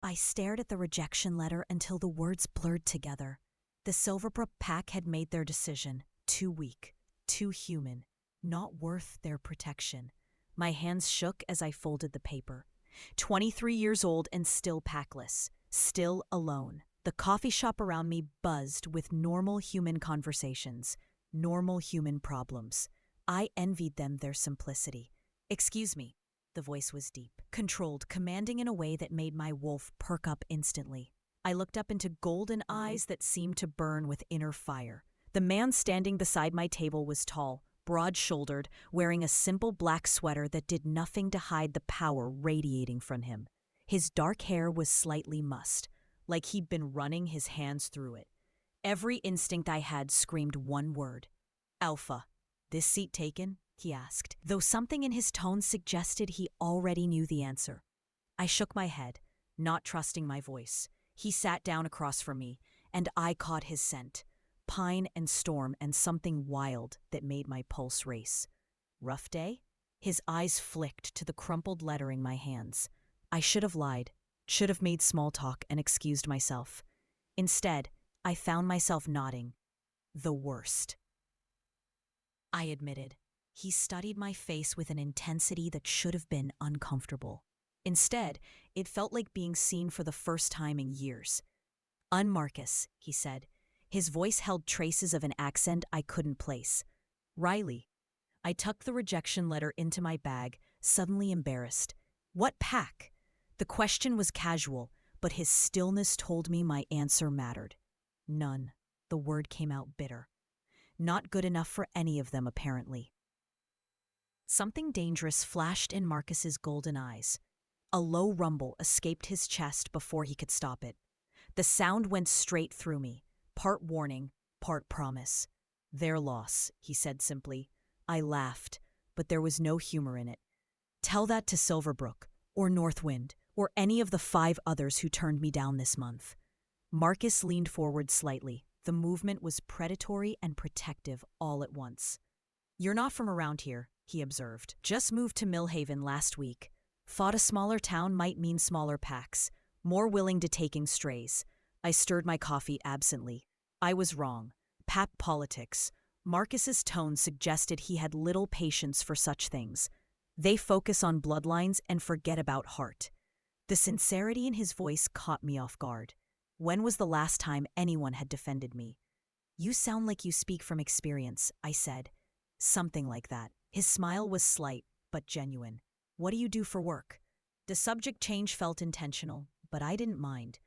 I stared at the rejection letter until the words blurred together. The Silverbrook pack had made their decision. Too weak, too human, not worth their protection. My hands shook as I folded the paper. 23 years old and still packless, still alone. The coffee shop around me buzzed with normal human conversations, normal human problems. I envied them their simplicity. "Excuse me." The voice was deep, controlled, commanding in a way that made my wolf perk up instantly. I looked up into golden eyes that seemed to burn with inner fire. The man standing beside my table was tall, broad-shouldered, wearing a simple black sweater that did nothing to hide the power radiating from him. His dark hair was slightly mussed, like he'd been running his hands through it. Every instinct I had screamed one word. "Alpha." "This seat taken?" he asked, though something in his tone suggested he already knew the answer. I shook my head, not trusting my voice. He sat down across from me, and I caught his scent. Pine and storm and something wild that made my pulse race. "Rough day?" His eyes flicked to the crumpled letter in my hands. I should have lied, should have made small talk and excused myself. Instead, I found myself nodding. "The worst," I admitted. He studied my face with an intensity that should have been uncomfortable. Instead, it felt like being seen for the first time in years. "Marcus," he said. His voice held traces of an accent I couldn't place. "Riley." I tucked the rejection letter into my bag, suddenly embarrassed. "What pack?" The question was casual, but his stillness told me my answer mattered. "None." The word came out bitter. Not good enough for any of them, apparently. Something dangerous flashed in Marcus's golden eyes. A low rumble escaped his chest before he could stop it. The sound went straight through me, part warning, part promise. "Their loss," he said simply. I laughed, but there was no humor in it. "Tell that to Silverbrook, or Northwind, or any of the 5 others who turned me down this month." Marcus leaned forward slightly. The movement was predatory and protective all at once. "You're not from around here," he observed. "Just moved to Millhaven last week. Thought a smaller town might mean smaller packs, more willing to taking strays." I stirred my coffee absently. I was wrong. Pack politics. Marcus's tone suggested he had little patience for such things. They focus on bloodlines and forget about heart. The sincerity in his voice caught me off guard. When was the last time anyone had defended me? "You sound like you speak from experience," I said. Something like that. His smile was slight, but genuine. "What do you do for work?" The subject change felt intentional, but I didn't mind.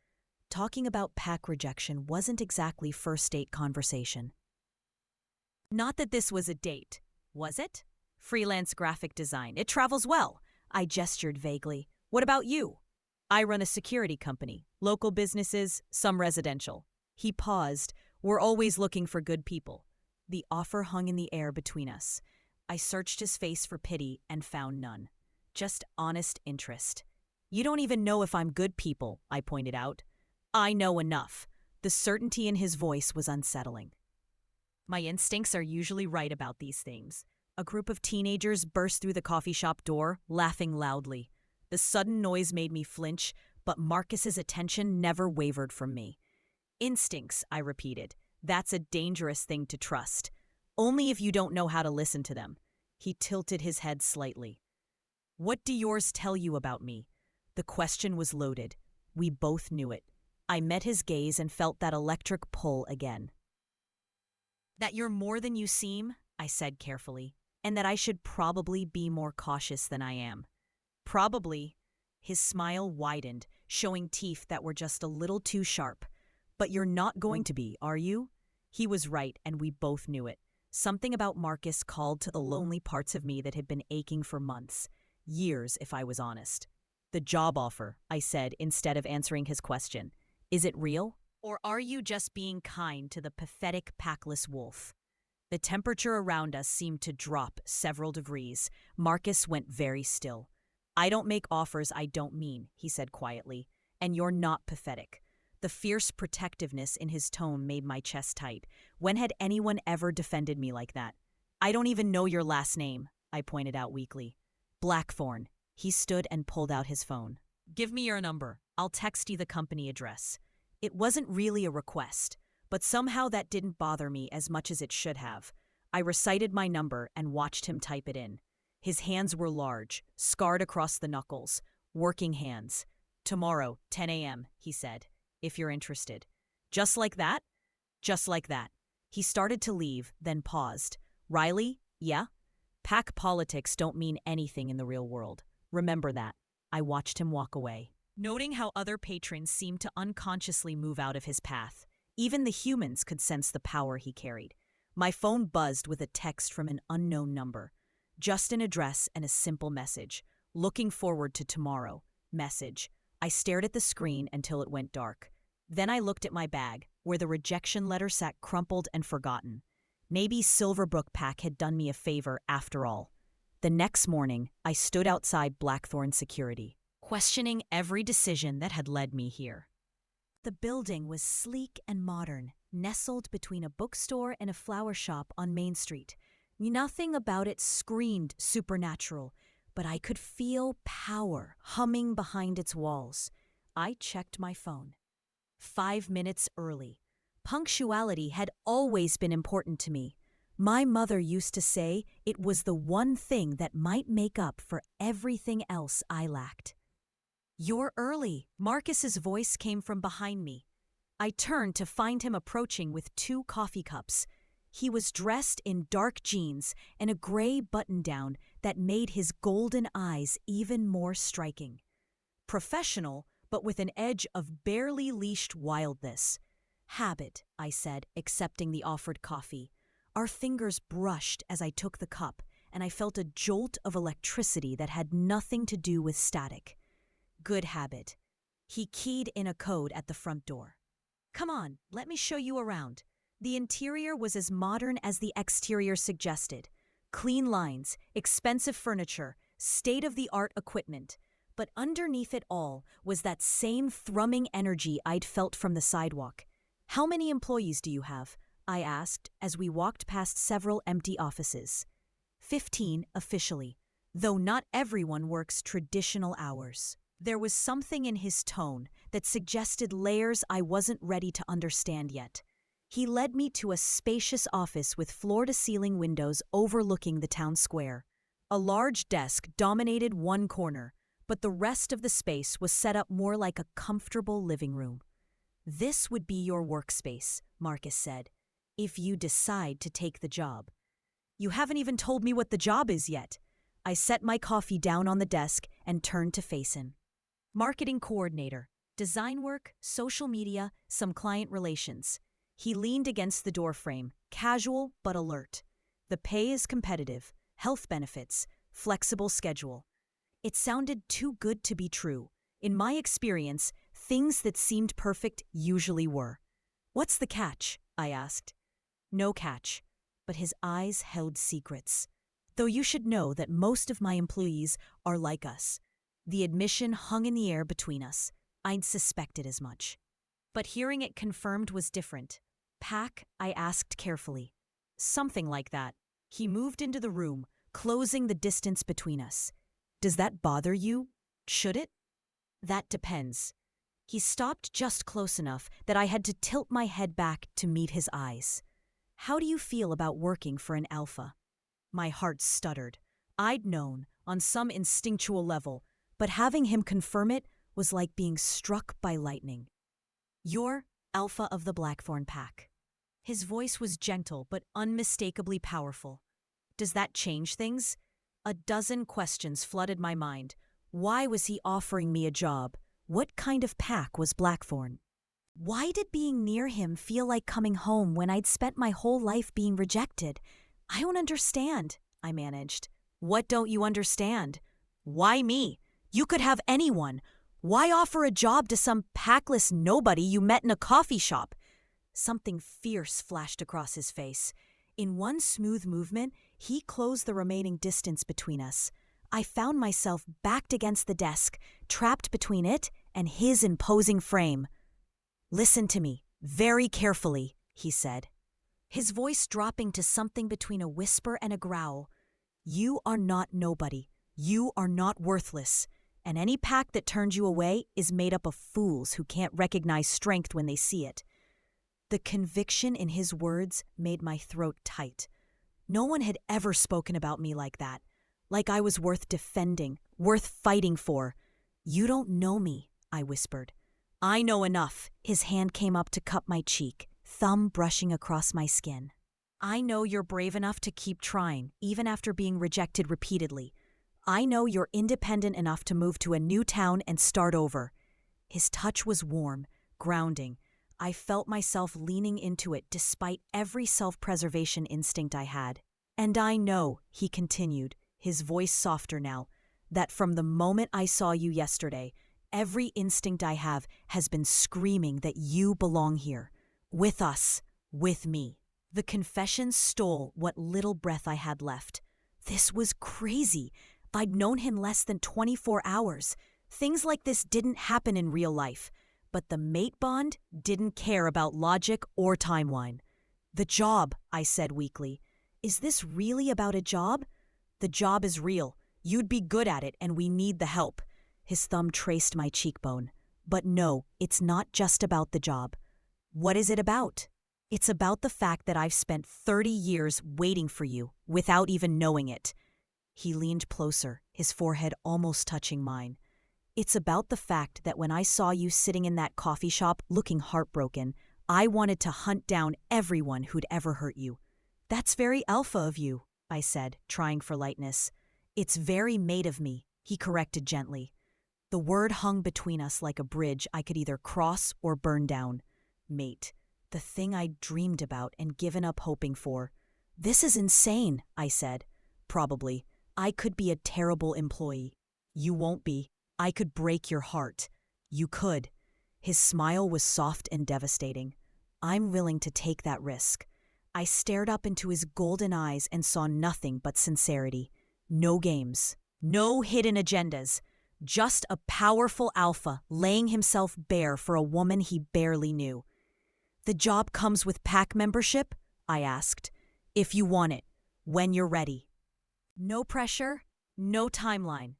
Talking about pack rejection wasn't exactly first date conversation. "Not that this was a date, was it?" "Freelance graphic design. It travels well." I gestured vaguely. "What about you?" "I run a security company. Local businesses, some residential." He paused. "We're always looking for good people." The offer hung in the air between us. I searched his face for pity and found none. Just honest interest. "You don't even know if I'm good people," I pointed out. "I know enough." The certainty in his voice was unsettling. My instincts are usually right about these things. A group of teenagers burst through the coffee shop door, laughing loudly. The sudden noise made me flinch, but Marcus's attention never wavered from me. "Instincts," I repeated. "That's a dangerous thing to trust. Only if you don't know how to listen to them." He tilted his head slightly. "What do yours tell you about me?" The question was loaded. We both knew it. I met his gaze and felt that electric pull again. "That you're more than you seem," I said carefully, "and that I should probably be more cautious than I am." "Probably." His smile widened, showing teeth that were just a little too sharp. "But you're not going to be, are you?" He was right, and we both knew it. Something about Marcus called to the lonely parts of me that had been aching for months. Years, if I was honest. "The job offer," I said instead of answering his question. "Is it real? Or are you just being kind to the pathetic packless wolf?" The temperature around us seemed to drop several degrees. Marcus went very still. "I don't make offers I don't mean," he said quietly. "And you're not pathetic." The fierce protectiveness in his tone made my chest tight. When had anyone ever defended me like that? "I don't even know your last name," I pointed out weakly. "Blackthorn." He stood and pulled out his phone. Give me your number. I'll text you the company address. It wasn't really a request, but somehow that didn't bother me as much as it should have. I recited my number and watched him type it in. His hands were large, scarred across the knuckles, working hands. Tomorrow, 10 a.m., he said, if you're interested. Just like that? Just like that. He started to leave, then paused. Riley, yeah? Pack politics don't mean anything in the real world. Remember that. I watched him walk away, noting how other patrons seemed to unconsciously move out of his path. Even the humans could sense the power he carried. My phone buzzed with a text from an unknown number. Just an address and a simple message. Looking forward to tomorrow. Message. I stared at the screen until it went dark. Then I looked at my bag, where the rejection letter sat crumpled and forgotten. Maybe Silverbrook Pack had done me a favor after all. The next morning, I stood outside Blackthorn Security, questioning every decision that had led me here. The building was sleek and modern, nestled between a bookstore and a flower shop on Main Street. Nothing about it screamed supernatural, but I could feel power humming behind its walls. I checked my phone. 5 minutes early. Punctuality had always been important to me. My mother used to say it was the one thing that might make up for everything else I lacked. You're early. Marcus's voice came from behind me. I turned to find him approaching with 2 coffee cups. He was dressed in dark jeans and a gray button-down that made his golden eyes even more striking. Professional, but with an edge of barely leashed wildness. Habit, I said, accepting the offered coffee. Our fingers brushed as I took the cup, and I felt a jolt of electricity that had nothing to do with static. Good habit. He keyed in a code at the front door. Come on, let me show you around. The interior was as modern as the exterior suggested. Clean lines, expensive furniture, state-of-the-art equipment. But underneath it all was that same thrumming energy I'd felt from the sidewalk. How many employees do you have? I asked as we walked past several empty offices. 15 officially, though not everyone works traditional hours. There was something in his tone that suggested layers I wasn't ready to understand yet. He led me to a spacious office with floor-to-ceiling windows overlooking the town square. A large desk dominated one corner, but the rest of the space was set up more like a comfortable living room. This would be your workspace, Marcus said, if you decide to take the job. You haven't even told me what the job is yet. I set my coffee down on the desk and turned to face him. Marketing coordinator, design work, social media, some client relations. He leaned against the doorframe, casual but alert. The pay is competitive, health benefits, flexible schedule. It sounded too good to be true. In my experience, things that seemed perfect usually were. What's the catch? I asked. No catch, but his eyes held secrets. Though you should know that most of my employees are like us. The admission hung in the air between us. I'd suspected as much. But hearing it confirmed was different. Pack, I asked carefully. Something like that. He moved into the room, closing the distance between us. Does that bother you? Should it? That depends. He stopped just close enough that I had to tilt my head back to meet his eyes. How do you feel about working for an alpha? My heart stuttered. I'd known, on some instinctual level, but having him confirm it was like being struck by lightning. You're Alpha of the Blackthorn Pack. His voice was gentle but unmistakably powerful. Does that change things? A dozen questions flooded my mind. Why was he offering me a job? What kind of pack was Blackthorn? Why did being near him feel like coming home when I'd spent my whole life being rejected? I don't understand, I managed. What don't you understand? Why me? You could have anyone. Why offer a job to some packless nobody you met in a coffee shop? Something fierce flashed across his face. In one smooth movement, he closed the remaining distance between us. I found myself backed against the desk, trapped between it and his imposing frame. Listen to me, very carefully, he said, his voice dropping to something between a whisper and a growl. You are not nobody. You are not worthless. And any pack that turns you away is made up of fools who can't recognize strength when they see it. The conviction in his words made my throat tight. No one had ever spoken about me like that. Like I was worth defending, worth fighting for. "You don't know me," I whispered. "I know enough." His hand came up to cup my cheek, thumb brushing across my skin. "I know you're brave enough to keep trying, even after being rejected repeatedly. I know you're independent enough to move to a new town and start over." His touch was warm, grounding. I felt myself leaning into it despite every self-preservation instinct I had. "And I know," he continued, his voice softer now, "that from the moment I saw you yesterday, every instinct I have has been screaming that you belong here. With us. With me." The confession stole what little breath I had left. This was crazy. I'd known him less than 24 hours. Things like this didn't happen in real life. But the mate bond didn't care about logic or timeline. "The job," I said weakly. "Is this really about a job?" "The job is real. You'd be good at it, and we need the help." His thumb traced my cheekbone. "But no, it's not just about the job." "What is it about?" "It's about the fact that I've spent 30 years waiting for you, without even knowing it." He leaned closer, his forehead almost touching mine. "It's about the fact that when I saw you sitting in that coffee shop looking heartbroken, I wanted to hunt down everyone who'd ever hurt you." "That's very alpha of you," I said, trying for lightness. "It's very mate of me," he corrected gently. The word hung between us like a bridge I could either cross or burn down. Mate. The thing I'd dreamed about and given up hoping for. "This is insane," I said. "Probably. I could be a terrible employee." "You won't be. I could break your heart." "You could." His smile was soft and devastating. "I'm willing to take that risk." I stared up into his golden eyes and saw nothing but sincerity. No games. No hidden agendas. Just a powerful alpha laying himself bare for a woman he barely knew. "The job comes with pack membership?" I asked. "If you want it. When you're ready." "No pressure, no timeline.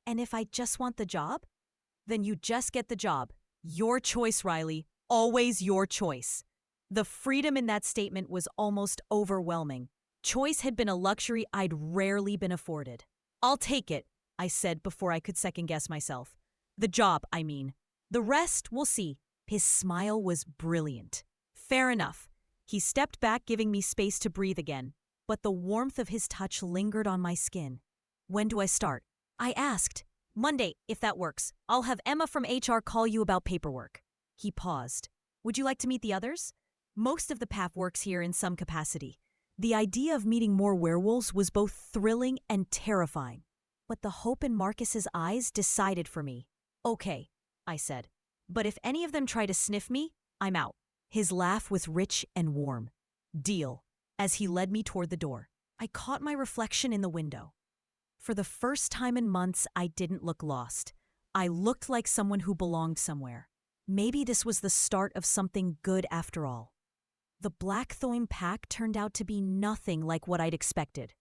And if I just want the job?" "Then you just get the job. Your choice, Riley. Always your choice." The freedom in that statement was almost overwhelming. Choice had been a luxury I'd rarely been afforded. "I'll take it," I said before I could second-guess myself. "The job, I mean. The rest, we'll see." His smile was brilliant. "Fair enough." He stepped back, giving me space to breathe again. But the warmth of his touch lingered on my skin. "When do I start?" I asked. "Monday, if that works. I'll have Emma from HR call you about paperwork." He paused. "Would you like to meet the others?" Most of the PAF works here in some capacity. The idea of meeting more werewolves was both thrilling and terrifying. But the hope in Marcus's eyes decided for me. "Okay," I said. "But if any of them try to sniff me, I'm out." His laugh was rich and warm. "Deal." As he led me toward the door, I caught my reflection in the window. For the first time in months, I didn't look lost. I looked like someone who belonged somewhere. Maybe this was the start of something good after all. The Blackthorn pack turned out to be nothing like what I'd expected.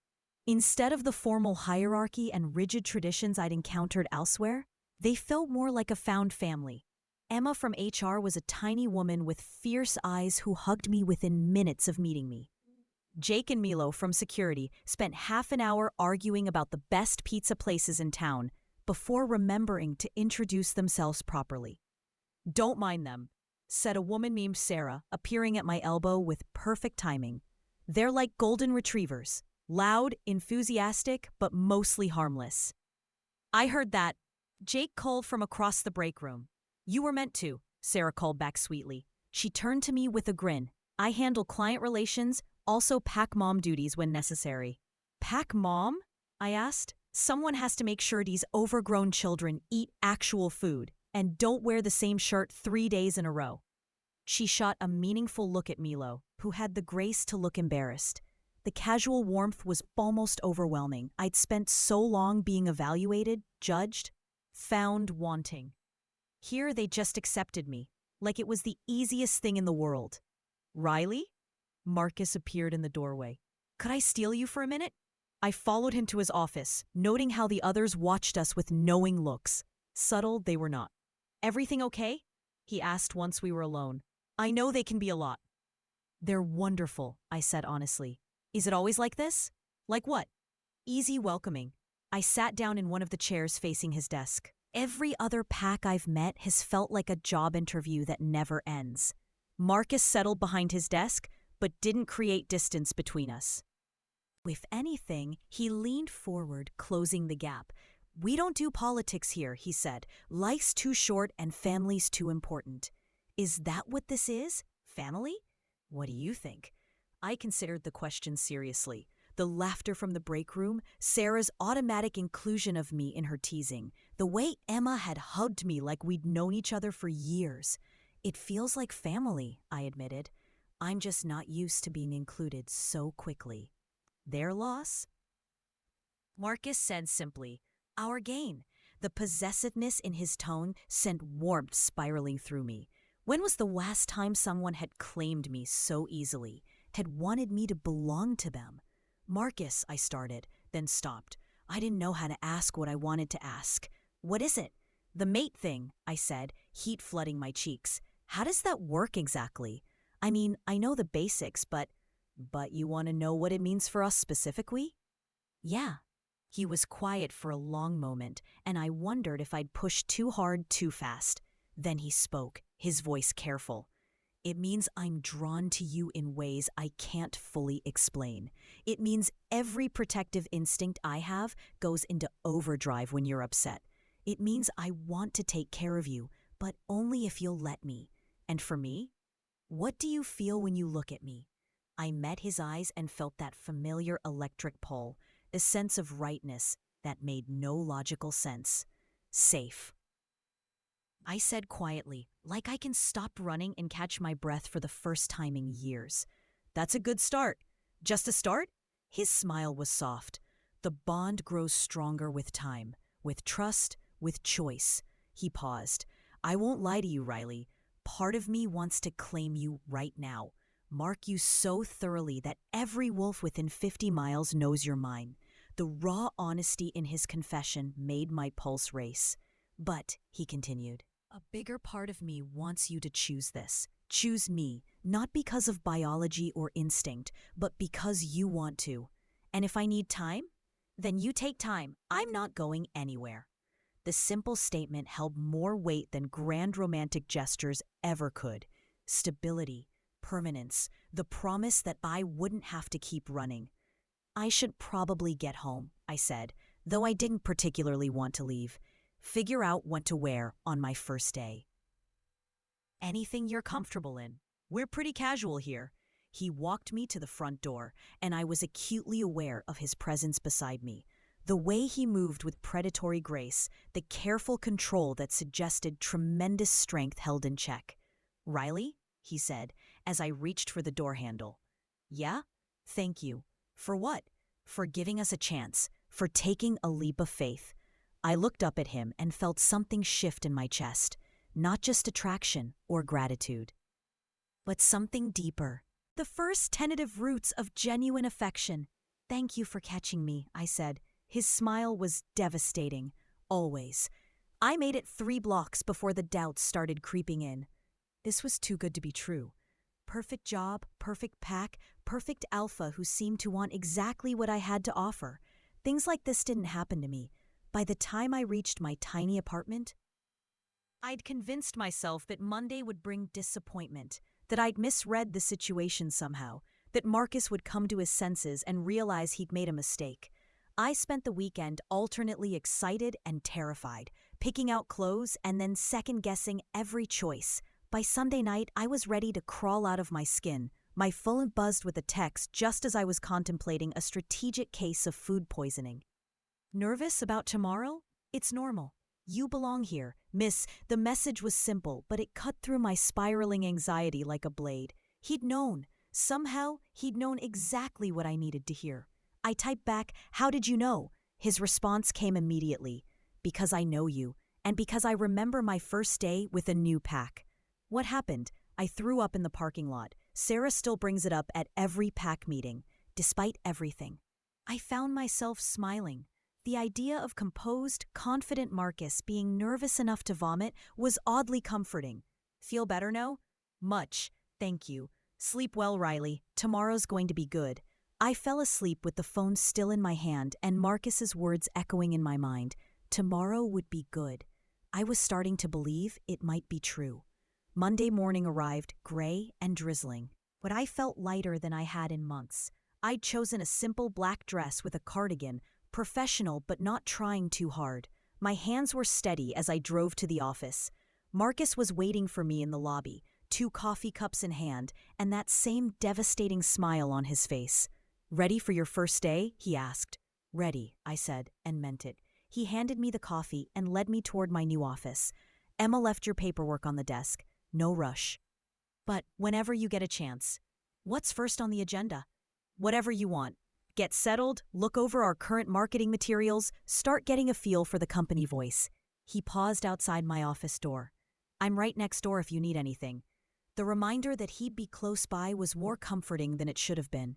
Instead of the formal hierarchy and rigid traditions I'd encountered elsewhere, they felt more like a found family. Emma from HR was a tiny woman with fierce eyes who hugged me within minutes of meeting me. Jake and Milo from security spent half an hour arguing about the best pizza places in town before remembering to introduce themselves properly. "Don't mind them," said a woman named Sarah, appearing at my elbow with perfect timing. "They're like golden retrievers, loud, enthusiastic, but mostly harmless." "I heard that," Jake called from across the break room. "You were meant to," Sarah called back sweetly. She turned to me with a grin. "I handle client relations, also pack mom duties when necessary." "Pack mom?" I asked. "Someone has to make sure these overgrown children eat actual food and don't wear the same shirt 3 days in a row." She shot a meaningful look at Milo, who had the grace to look embarrassed. The casual warmth was almost overwhelming. I'd spent so long being evaluated, judged, found wanting. Here they just accepted me, like it was the easiest thing in the world. "Riley?" Marcus appeared in the doorway. "Could I steal you for a minute?" I followed him to his office, noting how the others watched us with knowing looks. Subtle they were not. "Everything okay?" he asked once we were alone. "I know they can be a lot." "They're wonderful," I said honestly. "Is it always like this?" "Like what?" "Easy, welcoming." I sat down in one of the chairs facing his desk. Every other pack I've met has felt like a job interview that never ends. Marcus settled behind his desk, but didn't create distance between us. If anything, he leaned forward, closing the gap. "We don't do politics here," he said. "Life's too short and family's too important." "Is that what this is? Family?" "What do you think?" I considered the question seriously. The laughter from the break room, Sarah's automatic inclusion of me in her teasing, the way Emma had hugged me like we'd known each other for years. "It feels like family," I admitted. "I'm just not used to being included so quickly." "Their loss?" Marcus said simply. "Our gain." The possessiveness in his tone sent warmth spiraling through me. When was the last time someone had claimed me so easily, had wanted me to belong to them? "Marcus," I started, then stopped. I didn't know how to ask what I wanted to ask. "What is it?" "The mate thing," I said, heat flooding my cheeks. "How does that work exactly? I mean, I know the basics, but you want to know what it means for us specifically?" "Yeah." He was quiet for a long moment, and I wondered if I'd pushed too hard too fast. Then he spoke, his voice careful. "It means I'm drawn to you in ways I can't fully explain. It means every protective instinct I have goes into overdrive when you're upset. It means I want to take care of you, but only if you'll let me. And for me? What do you feel when you look at me?" I met his eyes and felt that familiar electric pull, a sense of rightness that made no logical sense. "Safe," I said quietly, like I can stop running and catch my breath for the first time in years. "That's a good start." "Just a start?" His smile was soft. "The bond grows stronger with time, with trust, with choice." He paused. "I won't lie to you, Riley. Part of me wants to claim you right now. Mark you so thoroughly that every wolf within 50 miles knows you're mine." The raw honesty in his confession made my pulse race. "But," he continued, "a bigger part of me wants you to choose this. Choose me, not because of biology or instinct, but because you want to. And if I need time, then you take time. I'm not going anywhere." The simple statement held more weight than grand romantic gestures ever could. Stability, permanence, the promise that I wouldn't have to keep running. "I should probably get home," I said, though I didn't particularly want to leave. "Figure out what to wear on my first day." "Anything you're comfortable in. We're pretty casual here." He walked me to the front door, and I was acutely aware of his presence beside me. The way he moved with predatory grace, the careful control that suggested tremendous strength held in check. "Riley?" he said, as I reached for the door handle. "Yeah? Thank you. For what?" "For giving us a chance, for taking a leap of faith." I looked up at him and felt something shift in my chest. Not just attraction or gratitude, but something deeper. The first tentative roots of genuine affection. "Thank you for catching me," I said. His smile was devastating. "Always." I made it 3 blocks before the doubts started creeping in. This was too good to be true. Perfect job, perfect pack, perfect alpha who seemed to want exactly what I had to offer. Things like this didn't happen to me. By the time I reached my tiny apartment, I'd convinced myself that Monday would bring disappointment, that I'd misread the situation somehow, that Marcus would come to his senses and realize he'd made a mistake. I spent the weekend alternately excited and terrified, picking out clothes and then second-guessing every choice. By Sunday night, I was ready to crawl out of my skin, my phone buzzed with a text just as I was contemplating a strategic case of food poisoning. "Nervous about tomorrow? It's normal. You belong here, miss." The message was simple, but it cut through my spiraling anxiety like a blade. He'd known. Somehow, he'd known exactly what I needed to hear. I typed back, "How did you know?" His response came immediately. "Because I know you, and because I remember my first day with a new pack." What happened? I threw up in the parking lot. Sarah still brings it up at every pack meeting, despite everything. I found myself smiling. The idea of composed, confident Marcus being nervous enough to vomit was oddly comforting. Feel better now? Much, thank you. Sleep well, Riley. Tomorrow's going to be good. I fell asleep with the phone still in my hand and Marcus's words echoing in my mind. Tomorrow would be good. I was starting to believe it might be true. Monday morning arrived, gray and drizzling, but I felt lighter than I had in months. I'd chosen a simple black dress with a cardigan, professional but not trying too hard. My hands were steady as I drove to the office. Marcus was waiting for me in the lobby, 2 coffee cups in hand, and that same devastating smile on his face. "Ready for your first day?" he asked. "Ready," I said, and meant it. He handed me the coffee and led me toward my new office. "Emma left your paperwork on the desk. No rush. But whenever you get a chance. What's first on the agenda?" "Whatever you want. Get settled, look over our current marketing materials, start getting a feel for the company voice." He paused outside my office door. "I'm right next door if you need anything." The reminder that he'd be close by was more comforting than it should have been.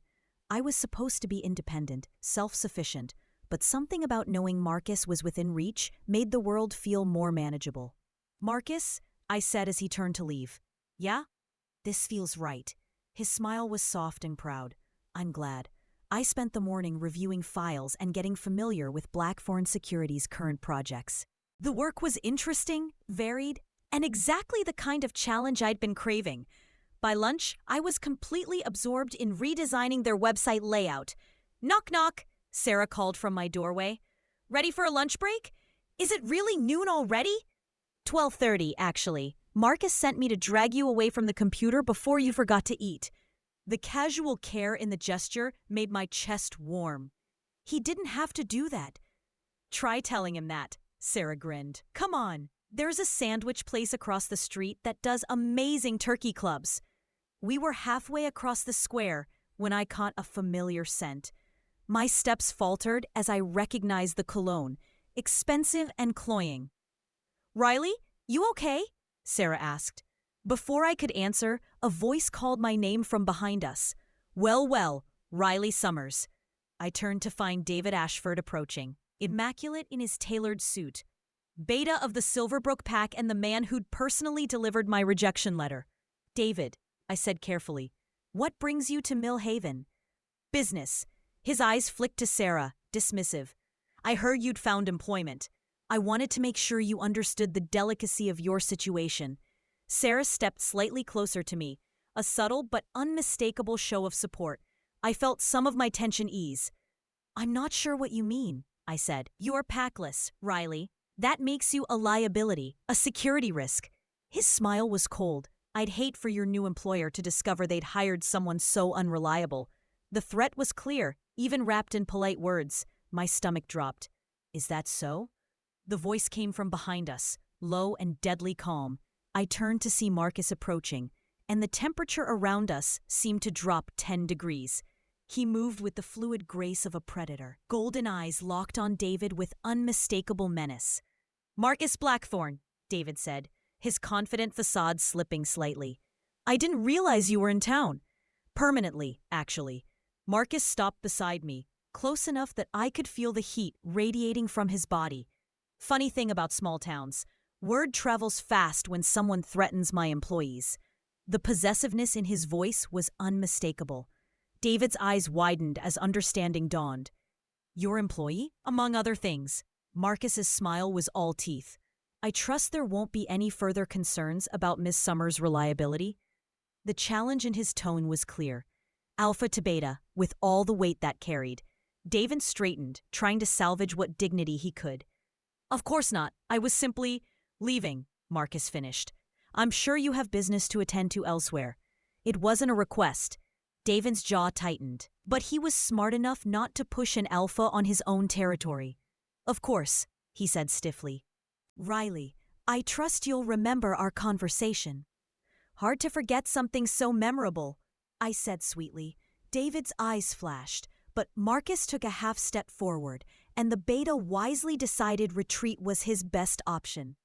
I was supposed to be independent, self-sufficient, but something about knowing Marcus was within reach made the world feel more manageable. "Marcus," I said as he turned to leave. "Yeah? This feels right." His smile was soft and proud. "I'm glad. I spent the morning reviewing files and getting familiar with Blackthorn Security's current projects. The work was interesting, varied, and exactly the kind of challenge I'd been craving. By lunch, I was completely absorbed in redesigning their website layout. "Knock knock," Sarah called from my doorway. "Ready for a lunch break? Is it really noon already?" 12:30, actually. Marcus sent me to drag you away from the computer before you forgot to eat. The casual care in the gesture made my chest warm. He didn't have to do that. "Try telling him that," Sarah grinned. "Come on. There's a sandwich place across the street that does amazing turkey clubs." We were halfway across the square when I caught a familiar scent. My steps faltered as I recognized the cologne, expensive and cloying. "Riley, you okay?" Sarah asked. Before I could answer, a voice called my name from behind us. "Well, well, Riley Summers." I turned to find David Ashford approaching, immaculate in his tailored suit. Beta of the Silverbrook Pack and the man who'd personally delivered my rejection letter. "David," I said carefully, "what brings you to Mill Haven?" "Business." His eyes flicked to Sarah, dismissive. "I heard you'd found employment. I wanted to make sure you understood the delicacy of your situation." Sarah stepped slightly closer to me, a subtle but unmistakable show of support. I felt some of my tension ease. "I'm not sure what you mean," I said. "You're packless, Riley. That makes you a liability, a security risk." His smile was cold. "I'd hate for your new employer to discover they'd hired someone so unreliable." The threat was clear, even wrapped in polite words. My stomach dropped. "Is that so?" The voice came from behind us, low and deadly calm. I turned to see Marcus approaching, and the temperature around us seemed to drop 10 degrees. He moved with the fluid grace of a predator, golden eyes locked on David with unmistakable menace. "Marcus Blackthorn," David said, his confident facade slipping slightly. "I didn't realize you were in town." "Permanently, actually." Marcus stopped beside me, close enough that I could feel the heat radiating from his body. Funny thing about small towns. Word travels fast when someone threatens my employees. The possessiveness in his voice was unmistakable. David's eyes widened as understanding dawned. "Your employee?" "Among other things." Marcus's smile was all teeth. "I trust there won't be any further concerns about Miss Summers' reliability." The challenge in his tone was clear. Alpha to beta, with all the weight that carried. David straightened, trying to salvage what dignity he could. "Of course not. I was simply leaving," Marcus finished. "I'm sure you have business to attend to elsewhere." It wasn't a request. David's jaw tightened, but he was smart enough not to push an alpha on his own territory. "Of course," he said stiffly. "Riley, I trust you'll remember our conversation." "Hard to forget something so memorable," I said sweetly. David's eyes flashed, but Marcus took a half step forward, and the beta wisely decided retreat was his best option.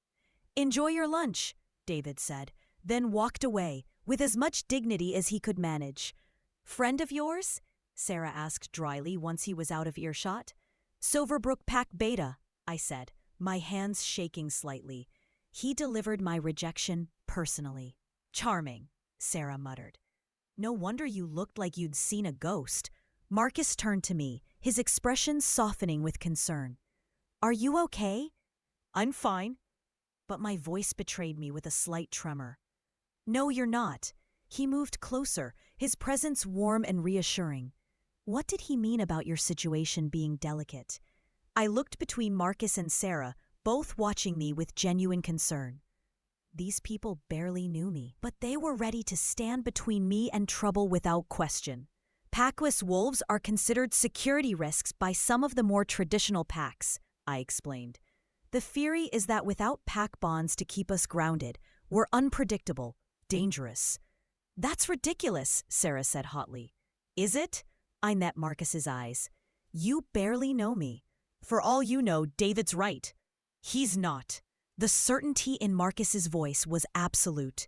"Enjoy your lunch," David said, then walked away with as much dignity as he could manage. "Friend of yours?" Sarah asked dryly once he was out of earshot. Silverbrook Pack Beta, I said, my hands shaking slightly. He delivered my rejection personally. Charming, Sarah muttered. No wonder you looked like you'd seen a ghost. Marcus turned to me, his expression softening with concern. Are you okay? I'm fine. But my voice betrayed me with a slight tremor. No, you're not. He moved closer, his presence warm and reassuring. What did he mean about your situation being delicate? I looked between Marcus and Sarah, both watching me with genuine concern. These people barely knew me, but they were ready to stand between me and trouble without question. Packless wolves are considered security risks by some of the more traditional packs, I explained. The theory is that without pack bonds to keep us grounded, we're unpredictable, dangerous. That's ridiculous, Sarah said hotly. Is it? I met Marcus's eyes. You barely know me. For all you know, David's right. He's not. The certainty in Marcus's voice was absolute.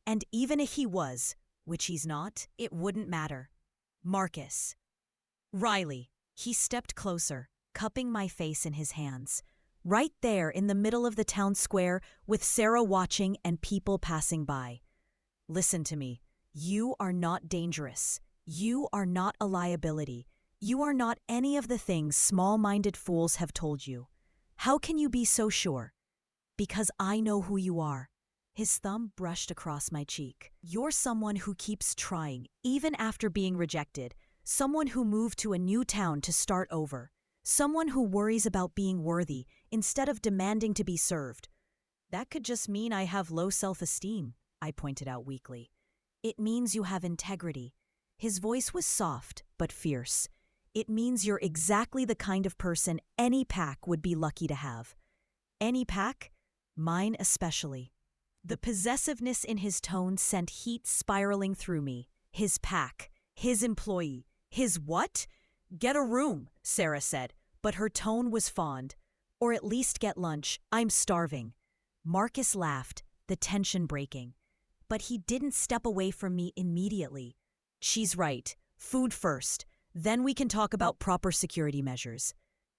And even if he was, which he's not, it wouldn't matter. Marcus. Riley. He stepped closer, cupping my face in his hands. Right there in the middle of the town square, with Sarah watching and people passing by. Listen to me. You are not dangerous. You are not a liability. You are not any of the things small-minded fools have told you. How can you be so sure? Because I know who you are. His thumb brushed across my cheek. You're someone who keeps trying, even after being rejected. Someone who moved to a new town to start over. Someone who worries about being worthy instead of demanding to be served. That could just mean I have low self-esteem, I pointed out weakly. It means you have integrity. His voice was soft but fierce. It means you're exactly the kind of person any pack would be lucky to have. Any pack? Mine especially. The possessiveness in his tone sent heat spiraling through me. His pack. His employee. His what? Get a room, Sarah said, but her tone was fond. Or at least get lunch. I'm starving. Marcus laughed, the tension breaking. But he didn't step away from me immediately. She's right. Food first. Then we can talk about proper security measures.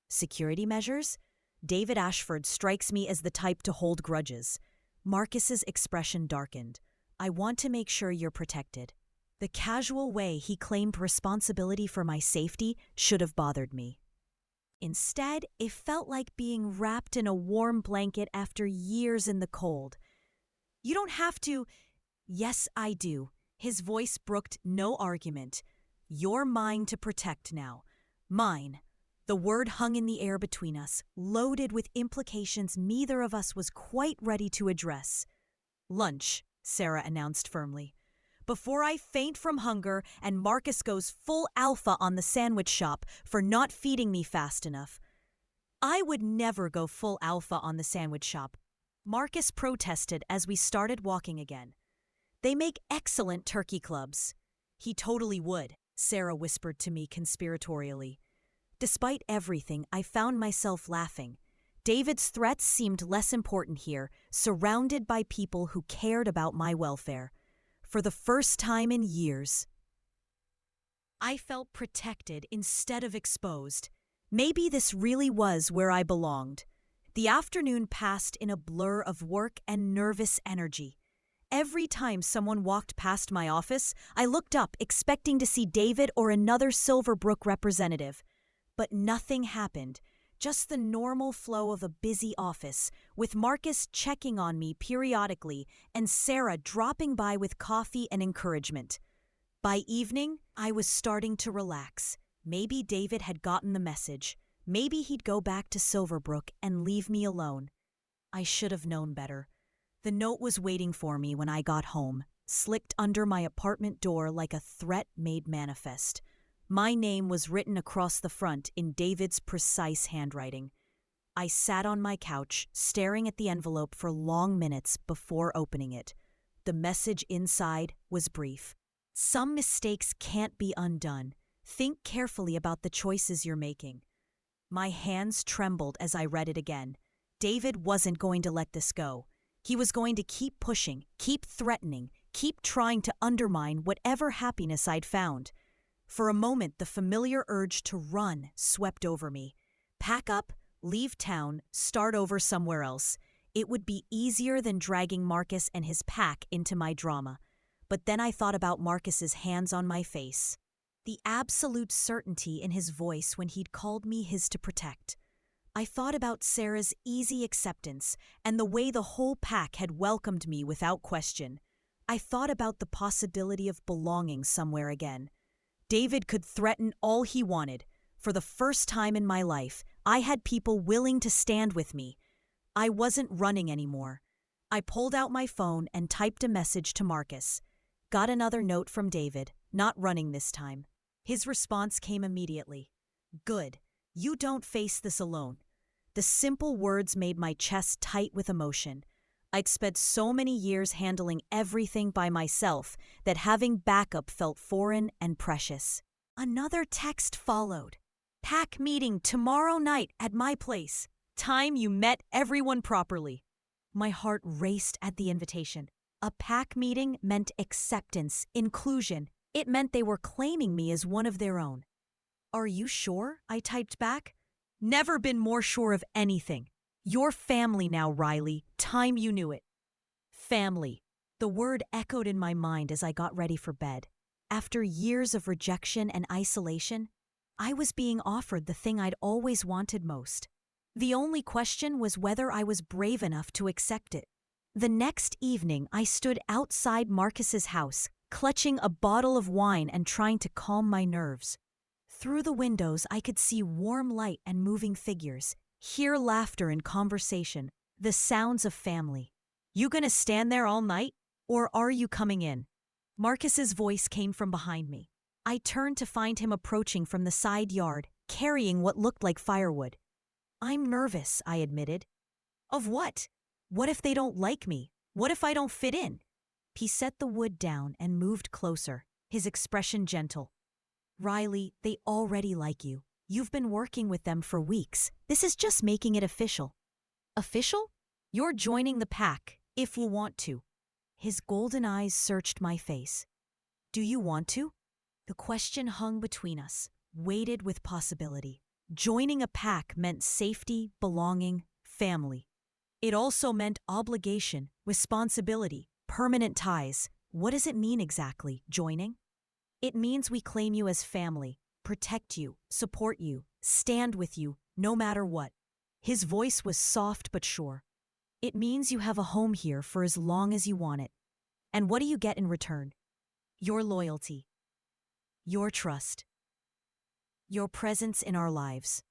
Security measures? David Ashford strikes me as the type to hold grudges. Marcus's expression darkened. I want to make sure you're protected. The casual way he claimed responsibility for my safety should have bothered me. Instead, it felt like being wrapped in a warm blanket after years in the cold. You don't have to. Yes, I do. His voice brooked no argument. You're mine to protect now. Mine. The word hung in the air between us, loaded with implications neither of us was quite ready to address. Lunch, Sarah announced firmly. Before I faint from hunger and Marcus goes full alpha on the sandwich shop for not feeding me fast enough. I would never go full alpha on the sandwich shop. Marcus protested as we started walking again. They make excellent turkey clubs. He totally would, Sarah whispered to me conspiratorially. Despite everything, I found myself laughing. David's threats seemed less important here, surrounded by people who cared about my welfare. For the first time in years, I felt protected instead of exposed. Maybe this really was where I belonged. The afternoon passed in a blur of work and nervous energy. Every time someone walked past my office, I looked up expecting to see David or another Silverbrook representative. But nothing happened, just the normal flow of a busy office, with Marcus checking on me periodically and Sarah dropping by with coffee and encouragement. By evening, I was starting to relax. Maybe David had gotten the message. Maybe he'd go back to Silverbrook and leave me alone. I should have known better. The note was waiting for me when I got home, slicked under my apartment door like a threat made manifest. My name was written across the front in David's precise handwriting. I sat on my couch, staring at the envelope for long minutes before opening it. The message inside was brief. Some mistakes can't be undone. Think carefully about the choices you're making. My hands trembled as I read it again. David wasn't going to let this go. He was going to keep pushing, keep threatening, keep trying to undermine whatever happiness I'd found. For a moment, the familiar urge to run swept over me. Pack up, leave town, start over somewhere else. It would be easier than dragging Marcus and his pack into my drama. But then I thought about Marcus's hands on my face. The absolute certainty in his voice when he'd called me his to protect. I thought about Sarah's easy acceptance and the way the whole pack had welcomed me without question. I thought about the possibility of belonging somewhere again. David could threaten all he wanted. For the first time in my life, I had people willing to stand with me. I wasn't running anymore. I pulled out my phone and typed a message to Marcus. Got another note from David, not running this time. His response came immediately. Good. You don't face this alone. The simple words made my chest tight with emotion. I'd spent so many years handling everything by myself that having backup felt foreign and precious. Another text followed. Pack meeting tomorrow night at my place. Time you met everyone properly. My heart raced at the invitation. A pack meeting meant acceptance, inclusion. It meant they were claiming me as one of their own. Are you sure? I typed back. Never been more sure of anything. You're family now, Riley. Time you knew it. Family. The word echoed in my mind as I got ready for bed. After years of rejection and isolation, I was being offered the thing I'd always wanted most. The only question was whether I was brave enough to accept it. The next evening, I stood outside Marcus's house, clutching a bottle of wine and trying to calm my nerves. Through the windows, I could see warm light and moving figures, hear laughter and conversation, the sounds of family. You gonna stand there all night? Or are you coming in? Marcus's voice came from behind me. I turned to find him approaching from the side yard, carrying what looked like firewood. I'm nervous, I admitted. Of what? What if they don't like me? What if I don't fit in? He set the wood down and moved closer, his expression gentle. Riley, they already like you. You've been working with them for weeks. This is just making it official. Official? You're joining the pack, if you want to. His golden eyes searched my face. Do you want to? The question hung between us, weighted with possibility. Joining a pack meant safety, belonging, family. It also meant obligation, responsibility, permanent ties. What does it mean exactly, joining? It means we claim you as family, protect you, support you, stand with you, no matter what. His voice was soft but sure. It means you have a home here for as long as you want it. And what do you get in return? Your loyalty. Your trust. Your presence in our lives.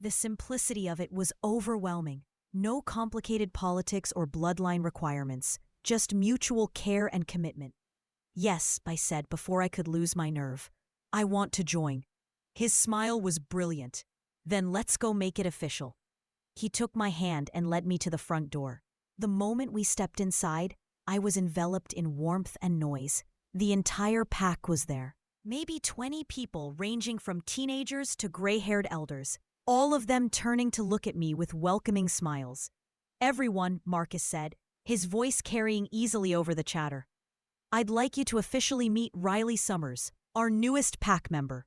The simplicity of it was overwhelming. No complicated politics or bloodline requirements, just mutual care and commitment. Yes, I said before I could lose my nerve. I want to join. His smile was brilliant. Then let's go make it official. He took my hand and led me to the front door. The moment we stepped inside, I was enveloped in warmth and noise. The entire pack was there. Maybe 20 people ranging from teenagers to gray-haired elders, all of them turning to look at me with welcoming smiles. Everyone, Marcus said, his voice carrying easily over the chatter. I'd like you to officially meet Riley Summers, our newest pack member.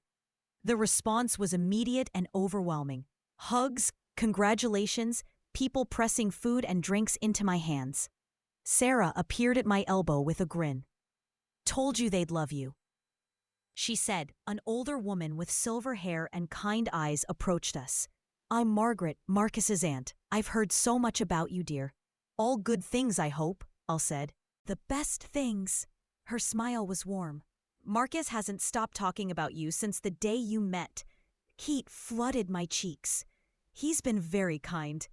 The response was immediate and overwhelming. Hugs, congratulations, people pressing food and drinks into my hands. Sarah appeared at my elbow with a grin. Told you they'd love you. She said, an older woman with silver hair and kind eyes approached us. I'm Margaret, Marcus's aunt. I've heard so much about you, dear. All good things, I hope, I said. The best things. Her smile was warm. Marcus hasn't stopped talking about you since the day you met. Heat flooded my cheeks. He's been very kind.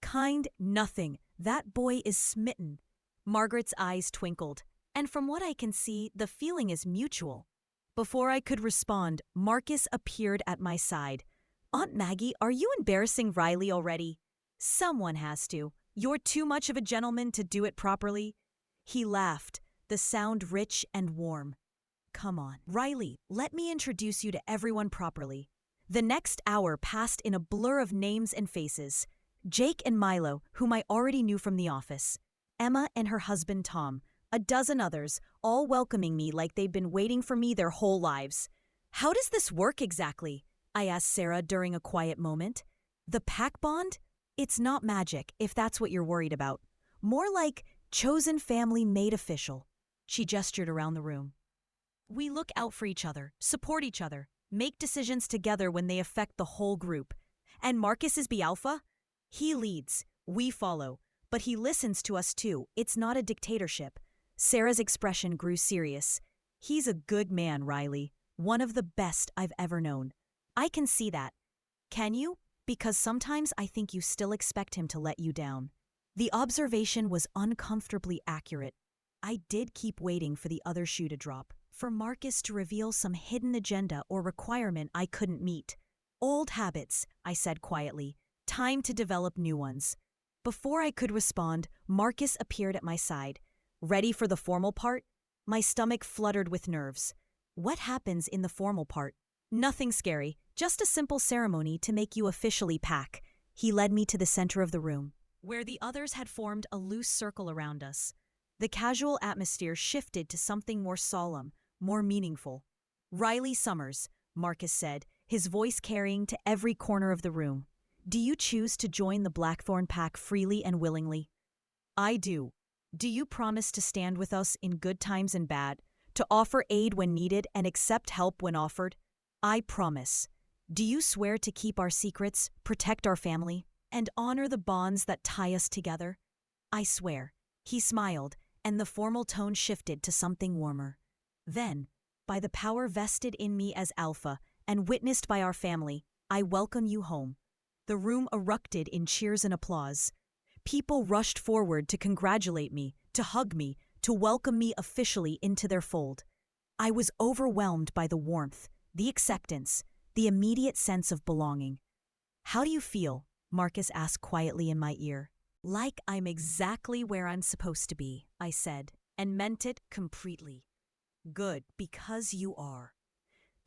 Kind nothing. That boy is smitten. Margaret's eyes twinkled. And from what I can see, the feeling is mutual. Before I could respond, Marcus appeared at my side. Aunt Maggie, are you embarrassing Riley already? Someone has to. You're too much of a gentleman to do it properly. He laughed, the sound rich and warm. Come on, Riley, let me introduce you to everyone properly. The next hour passed in a blur of names and faces. Jake and Milo, whom I already knew from the office. Emma and her husband Tom. A dozen others, all welcoming me like they'd been waiting for me their whole lives. How does this work exactly? I asked Sarah during a quiet moment. The pack bond? It's not magic, if that's what you're worried about. More like chosen family made official. She gestured around the room. We look out for each other, support each other, make decisions together when they affect the whole group. And Marcus is the alpha? He leads, we follow, but he listens to us too. It's not a dictatorship. Sarah's expression grew serious. He's a good man, Riley. One of the best I've ever known. I can see that. Can you? Because sometimes I think you still expect him to let you down. The observation was uncomfortably accurate. I did keep waiting for the other shoe to drop, for Marcus to reveal some hidden agenda or requirement I couldn't meet. Old habits, I said quietly. Time to develop new ones. Before I could respond, Marcus appeared at my side. Ready for the formal part? My stomach fluttered with nerves. What happens in the formal part? Nothing scary, just a simple ceremony to make you officially pack. He led me to the center of the room, where the others had formed a loose circle around us. The casual atmosphere shifted to something more solemn, more meaningful. Riley Summers, Marcus said, his voice carrying to every corner of the room. Do you choose to join the Blackthorn Pack freely and willingly? I do. Do you promise to stand with us in good times and bad, to offer aid when needed and accept help when offered? I promise. Do you swear to keep our secrets, protect our family, and honor the bonds that tie us together? I swear. He smiled, and the formal tone shifted to something warmer. Then, by the power vested in me as Alpha and witnessed by our family, I welcome you home. The room erupted in cheers and applause. People rushed forward to congratulate me, to hug me, to welcome me officially into their fold. I was overwhelmed by the warmth, the acceptance, the immediate sense of belonging. How do you feel? Marcus asked quietly in my ear. Like I'm exactly where I'm supposed to be, I said, and meant it completely. Good, because you are.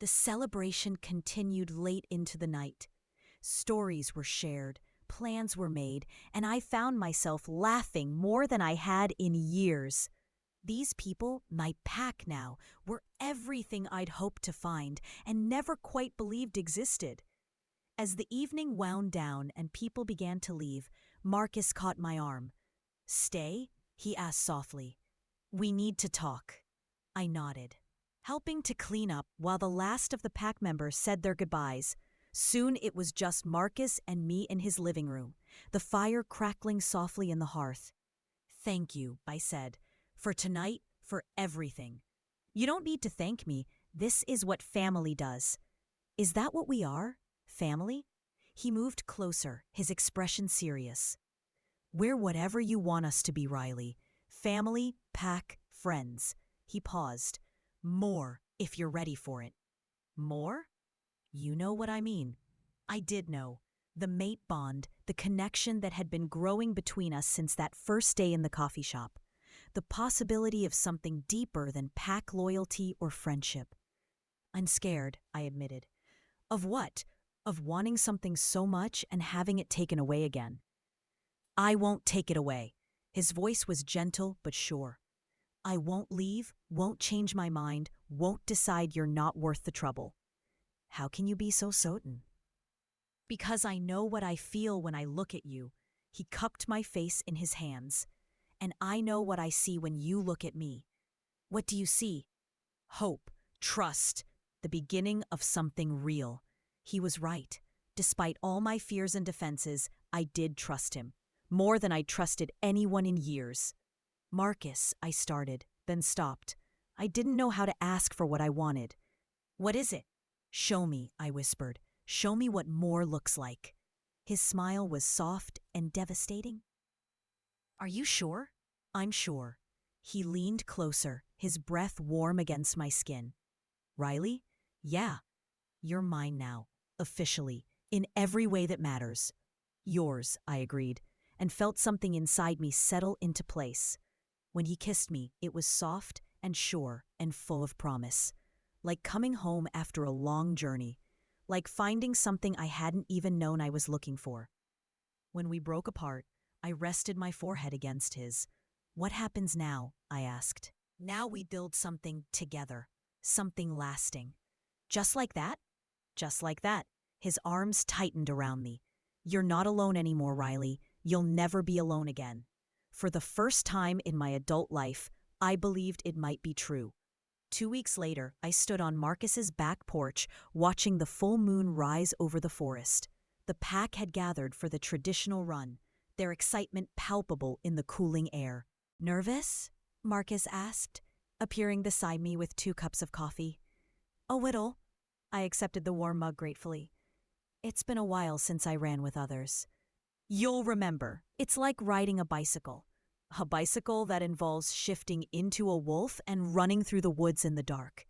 The celebration continued late into the night. Stories were shared, plans were made, and I found myself laughing more than I had in years. These people, my pack now, were everything I'd hoped to find and never quite believed existed. As the evening wound down and people began to leave, Marcus caught my arm. Stay? He asked softly. We need to talk. I nodded, helping to clean up while the last of the pack members said their goodbyes. Soon it was just Marcus and me in his living room, the fire crackling softly in the hearth. Thank you, I said, for tonight, for everything. You don't need to thank me. This is what family does. Is that what we are? Family? He moved closer, his expression serious. We're whatever you want us to be, Riley. Family, pack, friends. He paused. More, if you're ready for it. More? You know what I mean. I did know. The mate bond, the connection that had been growing between us since that first day in the coffee shop. The possibility of something deeper than pack loyalty or friendship. I'm scared, I admitted. Of what? Of wanting something so much and having it taken away again. I won't take it away. His voice was gentle but sure. I won't leave, won't change my mind, won't decide you're not worth the trouble. How can you be so certain? Because I know what I feel when I look at you. He cupped my face in his hands. And I know what I see when you look at me. What do you see? Hope, trust, the beginning of something real. He was right. Despite all my fears and defenses, I did trust him. More than I trusted anyone in years. Marcus, I started, then stopped. I didn't know how to ask for what I wanted. What is it? Show me, I whispered. Show me what more looks like. His smile was soft and devastating. Are you sure? I'm sure. He leaned closer, his breath warm against my skin. Riley? Yeah. You're mine now, officially, in every way that matters. Yours, I agreed, and felt something inside me settle into place. When he kissed me, it was soft and sure and full of promise. Like coming home after a long journey. Like finding something I hadn't even known I was looking for. When we broke apart, I rested my forehead against his. What happens now? I asked. Now we build something together. Something lasting. Just like that? Just like that. His arms tightened around me. You're not alone anymore, Riley. You'll never be alone again. For the first time in my adult life, I believed it might be true. 2 weeks later, I stood on Marcus's back porch watching the full moon rise over the forest. The pack had gathered for the traditional run, their excitement palpable in the cooling air. Nervous? Marcus asked, appearing beside me with 2 cups of coffee. A whittle. I accepted the warm mug gratefully. It's been a while since I ran with others. You'll remember, it's like riding a bicycle. A bicycle that involves shifting into a wolf and running through the woods in the dark.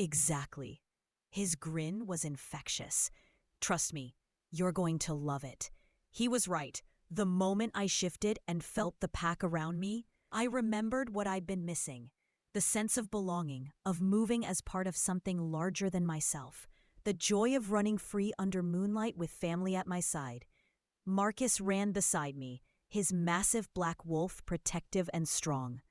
Exactly. His grin was infectious. Trust me, you're going to love it. He was right. The moment I shifted and felt the pack around me, I remembered what I'd been missing. The sense of belonging, of moving as part of something larger than myself. The joy of running free under moonlight with family at my side. Marcus ran beside me, his massive black wolf protective and strong.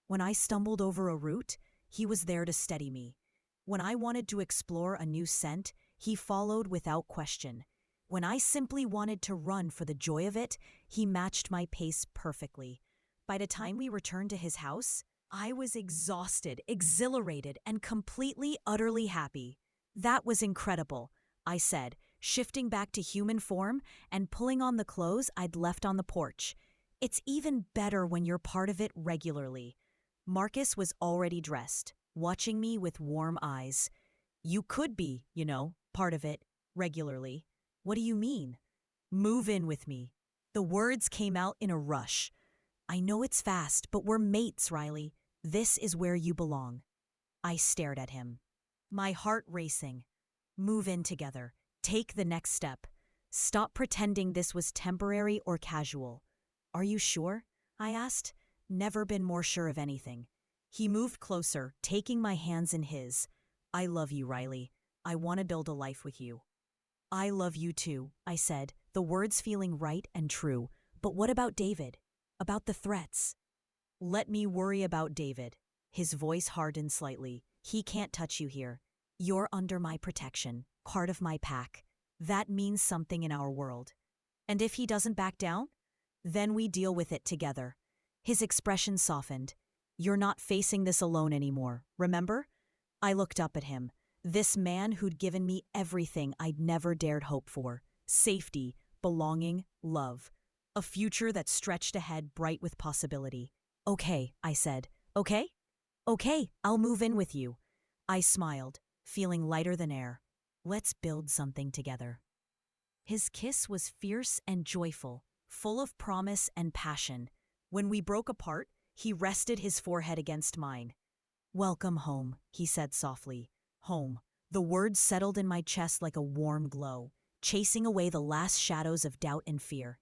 When I stumbled over a root, he was there to steady me. When I wanted to explore a new scent, he followed without question. When I simply wanted to run for the joy of it, he matched my pace perfectly. By the time we returned to his house, I was exhausted, exhilarated, and completely, utterly happy. That was incredible, I said, shifting back to human form and pulling on the clothes I'd left on the porch. It's even better when you're part of it regularly. Marcus was already dressed, watching me with warm eyes. You could be, part of it regularly. What do you mean? Move in with me. The words came out in a rush. I know it's fast, but we're mates, Riley. This is where you belong. I stared at him, my heart racing. Move in together. Take the next step. Stop pretending this was temporary or casual. Are you sure? I asked. Never been more sure of anything. He moved closer, taking my hands in his. I love you, Riley. I want to build a life with you. I love you too, I said, the words feeling right and true. But what about David? About the threats? Let me worry about David. His voice hardened slightly. He can't touch you here. You're under my protection, part of my pack. That means something in our world. And if he doesn't back down? Then we deal with it together. His expression softened. You're not facing this alone anymore, remember? I looked up at him. This man who'd given me everything I'd never dared hope for. Safety, belonging, love. A future that stretched ahead bright with possibility. Okay, I said. Okay? Okay, I'll move in with you. I smiled, feeling lighter than air. Let's build something together. His kiss was fierce and joyful, full of promise and passion. When we broke apart, he rested his forehead against mine. Welcome home, he said softly. Home. The words settled in my chest like a warm glow, chasing away the last shadows of doubt and fear.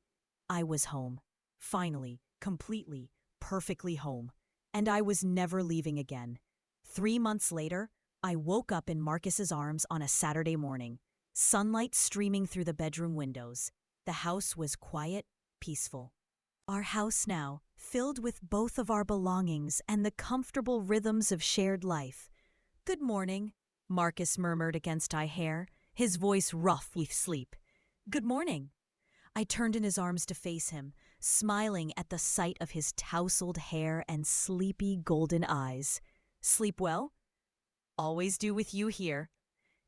I was home. Finally, completely, perfectly home. And I was never leaving again. 3 months later, I woke up in Marcus's arms on a Saturday morning, sunlight streaming through the bedroom windows. The house was quiet, peaceful. Our house now, filled with both of our belongings and the comfortable rhythms of shared life. Good morning, Marcus murmured against my hair, his voice rough with sleep. Good morning. I turned in his arms to face him, smiling at the sight of his tousled hair and sleepy golden eyes. Sleep well? Always do with you here.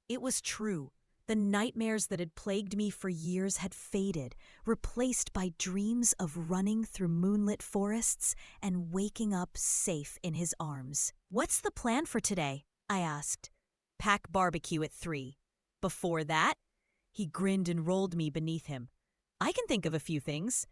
It was true. The nightmares that had plagued me for years had faded, replaced by dreams of running through moonlit forests and waking up safe in his arms. What's the plan for today? I asked. Pack barbecue at 3. Before that? He grinned and rolled me beneath him. I can think of a few things.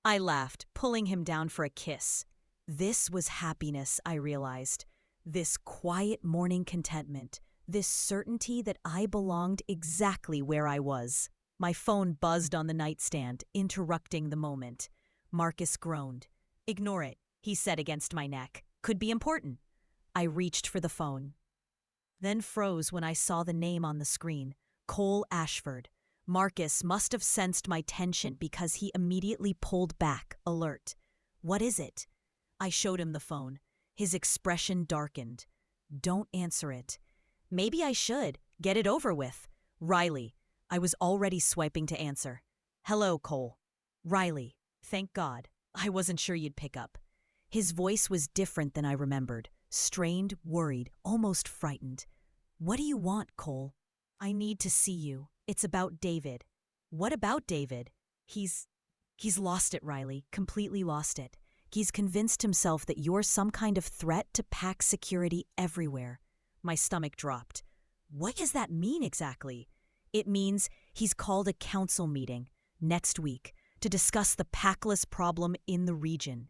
I laughed, pulling him down for a kiss. This was happiness, I realized. This quiet morning contentment. This certainty that I belonged exactly where I was. My phone buzzed on the nightstand, interrupting the moment. Marcus groaned. Ignore it, he said against my neck. Could be important. I reached for the phone. Then froze when I saw the name on the screen. Cole Ashford. Marcus must have sensed my tension because he immediately pulled back, alert. What is it? I showed him the phone. His expression darkened. Don't answer it. Maybe I should. Get it over with. Riley. I was already swiping to answer. Hello, Cole. Riley. Thank God. I wasn't sure you'd pick up. His voice was different than I remembered. Strained, worried, almost frightened. What do you want, Cole? I need to see you. It's about David. What about David? He's lost it, Riley. Completely lost it. He's convinced himself that you're some kind of threat to pack security everywhere. My stomach dropped. What does that mean exactly? It means he's called a council meeting next week to discuss the packless problem in the region.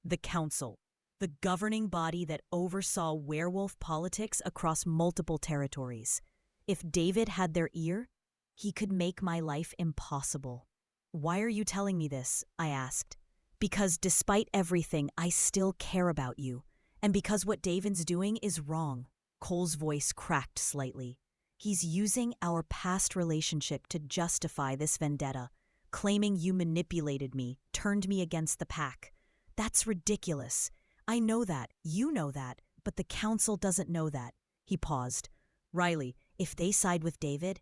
The council, the governing body that oversaw werewolf politics across multiple territories. If David had their ear, he could make my life impossible. Why are you telling me this? I asked. Because despite everything, I still care about you. And because what David's doing is wrong. Cole's voice cracked slightly. He's using our past relationship to justify this vendetta, claiming you manipulated me, turned me against the pack. That's ridiculous. I know that, you know that, but the council doesn't know that. He paused. Riley, if they side with David,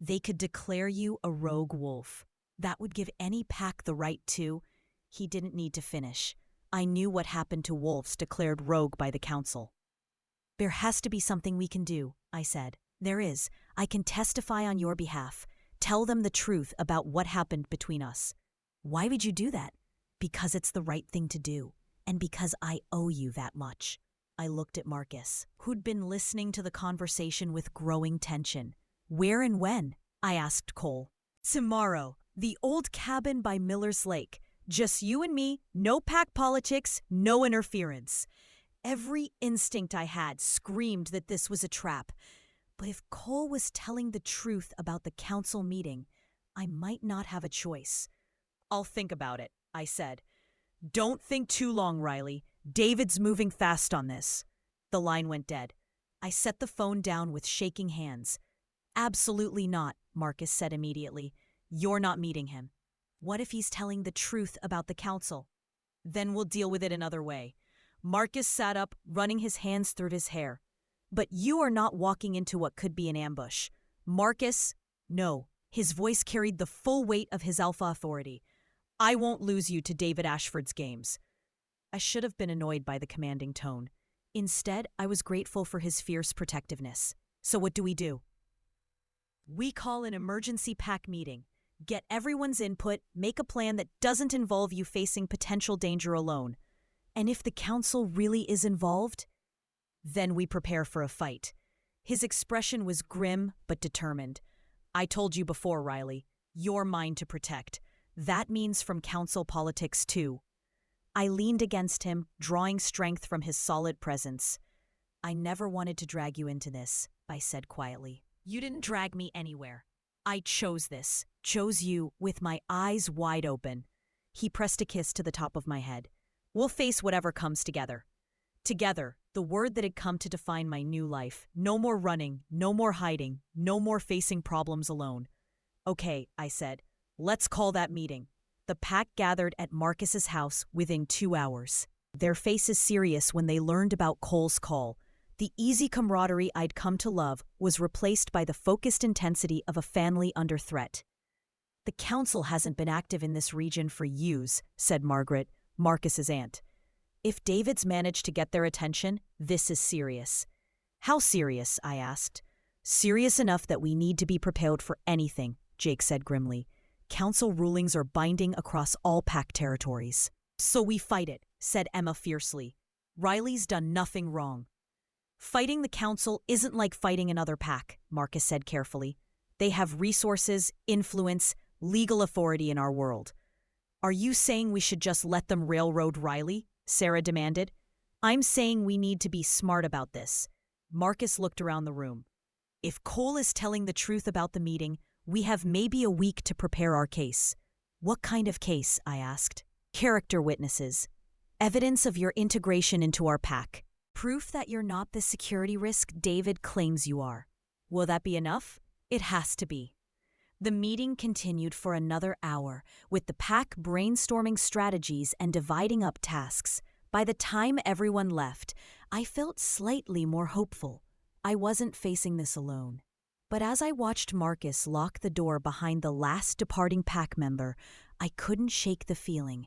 they could declare you a rogue wolf. That would give any pack the right to. He didn't need to finish. I knew what happened to wolves declared rogue by the council. There has to be something we can do, I said. There is. I can testify on your behalf. Tell them the truth about what happened between us. Why would you do that? Because it's the right thing to do, and because I owe you that much. I looked at Marcus, who'd been listening to the conversation with growing tension. Where and when? I asked Cole. Tomorrow. The old cabin by Miller's Lake. Just you and me, no pack politics, no interference. Every instinct I had screamed that this was a trap. But if Cole was telling the truth about the council meeting, I might not have a choice. I'll think about it, I said. Don't think too long, Riley. David's moving fast on this. The line went dead. I set the phone down with shaking hands. Absolutely not, Marcus said immediately. You're not meeting him. What if he's telling the truth about the council? Then we'll deal with it another way. Marcus sat up, running his hands through his hair. But you are not walking into what could be an ambush. Marcus, no. His voice carried the full weight of his alpha authority. I won't lose you to David Ashford's games. I should have been annoyed by the commanding tone. Instead, I was grateful for his fierce protectiveness. So what do? We call an emergency pack meeting. Get everyone's input, make a plan that doesn't involve you facing potential danger alone. And if the council really is involved, then we prepare for a fight. His expression was grim but determined. I told you before, Riley, you're mine to protect. That means from council politics too. I leaned against him, drawing strength from his solid presence. I never wanted to drag you into this, I said quietly. You didn't drag me anywhere. I chose this, chose you, with my eyes wide open. He pressed a kiss to the top of my head. We'll face whatever comes together. Together, the word that had come to define my new life. No more running, no more hiding, no more facing problems alone. Okay, I said, let's call that meeting. The pack gathered at Marcus's house within 2 hours. Their faces serious when they learned about Cole's call. The easy camaraderie I'd come to love was replaced by the focused intensity of a family under threat. The council hasn't been active in this region for years, said Margaret, Marcus's aunt. If David's managed to get their attention, this is serious. How serious? I asked. Serious enough that we need to be prepared for anything, Jake said grimly. Council rulings are binding across all pack territories. So we fight it, said Emma fiercely. Riley's done nothing wrong. Fighting the council isn't like fighting another pack, Marcus said carefully. They have resources, influence, legal authority in our world. Are you saying we should just let them railroad Riley? Sarah demanded. I'm saying we need to be smart about this. Marcus looked around the room. If Cole is telling the truth about the meeting, we have maybe a week to prepare our case. What kind of case? I asked. Character witnesses. Evidence of your integration into our pack. Proof that you're not the security risk David claims you are. Will that be enough? It has to be. The meeting continued for another hour, with the pack brainstorming strategies and dividing up tasks. By the time everyone left, I felt slightly more hopeful. I wasn't facing this alone. But as I watched Marcus lock the door behind the last departing pack member, I couldn't shake the feeling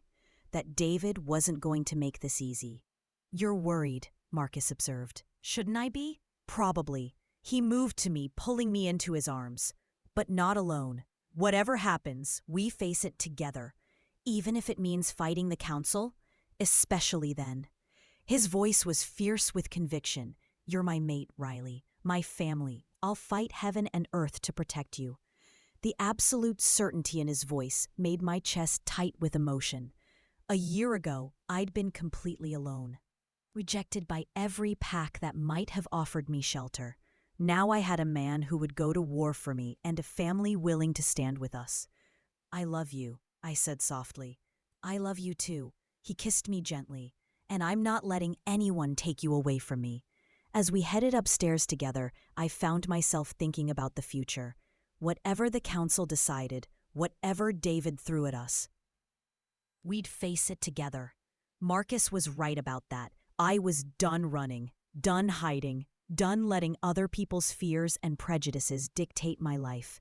that David wasn't going to make this easy. "You're worried," Marcus observed. "Shouldn't I be?" "Probably." He moved to me, pulling me into his arms. "But not alone. Whatever happens, we face it together. Even if it means fighting the council, especially then." His voice was fierce with conviction. "You're my mate, Riley. My family. I'll fight heaven and earth to protect you." The absolute certainty in his voice made my chest tight with emotion. A year ago, I'd been completely alone, rejected by every pack that might have offered me shelter. Now I had a man who would go to war for me and a family willing to stand with us. "I love you," I said softly. "I love you too." He kissed me gently. "And I'm not letting anyone take you away from me." As we headed upstairs together, I found myself thinking about the future. Whatever the council decided, whatever David threw at us, we'd face it together. Marcus was right about that. I was done running, done hiding, done letting other people's fears and prejudices dictate my life.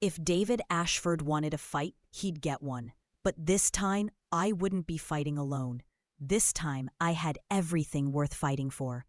If David Ashford wanted a fight, he'd get one. But this time, I wouldn't be fighting alone. This time, I had everything worth fighting for.